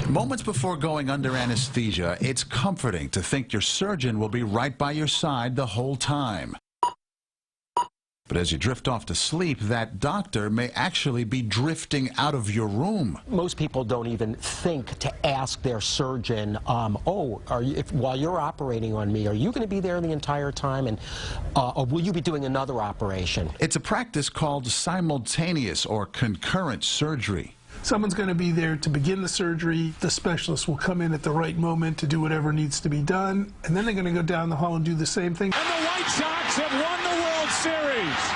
Moments before going under anesthesia, it's comforting to think your surgeon will be right by your side the whole time. But as you drift off to sleep, that doctor may actually be drifting out of your room. Most people don't even think to ask their surgeon, while you're operating on me, are you going to be there the entire time, and or will you be doing another operation? It's a practice called simultaneous or concurrent surgery. Someone's going to be there to begin the surgery. The specialist will come in at the right moment to do whatever needs to be done, and then they're going to go down the hall and do the same thing. And the White Sox have won the World Series.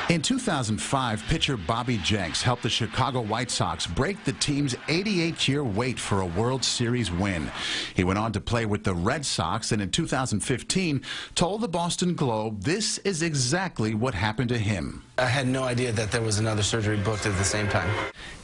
In 2005, pitcher Bobby Jenks helped the Chicago White Sox break the team's 88-year wait for a World Series win. He went on to play with the Red Sox, and in 2015 told the Boston Globe this is exactly what happened to him. I had no idea that there was another surgery booked at the same time.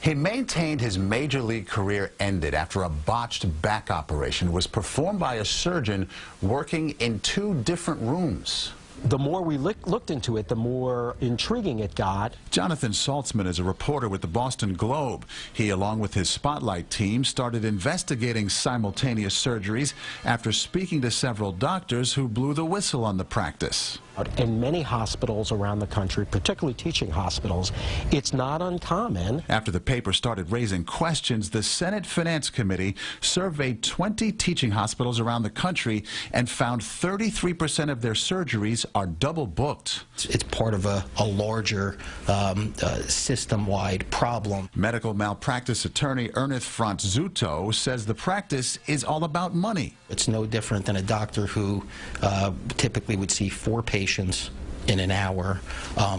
He maintained his major league career ended after a botched back operation was performed by a surgeon working in 2 different rooms. The more we looked into it, the more intriguing it got. Jonathan Saltzman is a reporter with the Boston Globe. He, along with his Spotlight team, started investigating simultaneous surgeries after speaking to several doctors who blew the whistle on the practice. In many hospitals around the country, particularly teaching hospitals, it's not uncommon. After the paper started raising questions, the Senate Finance Committee surveyed 20 teaching hospitals around the country and found 33% of their surgeries are double booked. It's part of a larger system-wide problem. Medical malpractice attorney Ernest Franzuto says the practice is all about money. It's no different than a doctor who typically would see 4 patients in an hour,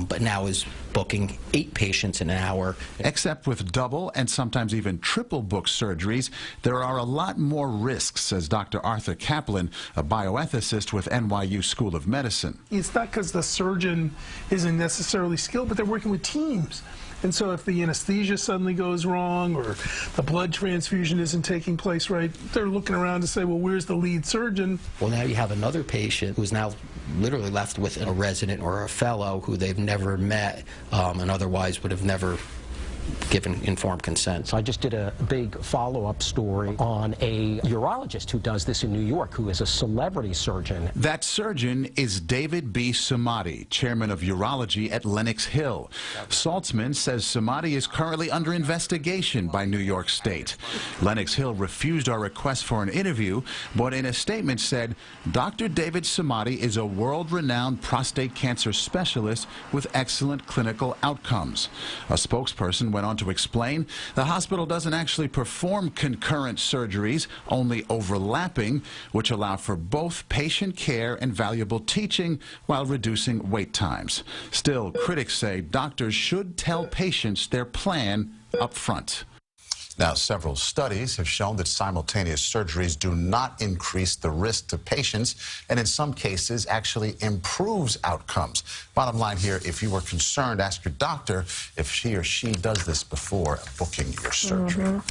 but now is booking 8 patients in an hour. Except with double and sometimes even triple booked surgeries, there are a lot more risks, says Dr. Arthur Kaplan, a bioethicist with NYU School of Medicine. It's not because the surgeon isn't necessarily skilled, but they're working with teams. And so if the anesthesia suddenly goes wrong or the blood transfusion isn't taking place right, they're looking around to say, well, where's the lead surgeon? Well, now you have another patient who's now literally left with a resident or a fellow who they've never met and otherwise would have never given informed consent. So I just did a big follow-up story on a urologist who does this in New York, who is a celebrity surgeon. That surgeon is David B. Samadi, chairman of urology at Lenox Hill. Saltzman says Samadi is currently under investigation by New York State. Lenox Hill refused our request for an interview, but in a statement said, Dr. David Samadi is a world-renowned prostate cancer specialist with excellent clinical outcomes. A spokesperson went on to explain the hospital doesn't actually perform concurrent surgeries, only overlapping, which allow for both patient care and valuable teaching while reducing wait times. Still, critics say doctors should tell patients their plan up front. Now, several studies have shown that simultaneous surgeries do not increase the risk to patients and in some cases actually improves outcomes. Bottom line here, if you were concerned, ask your doctor if he or she does this before booking your surgery.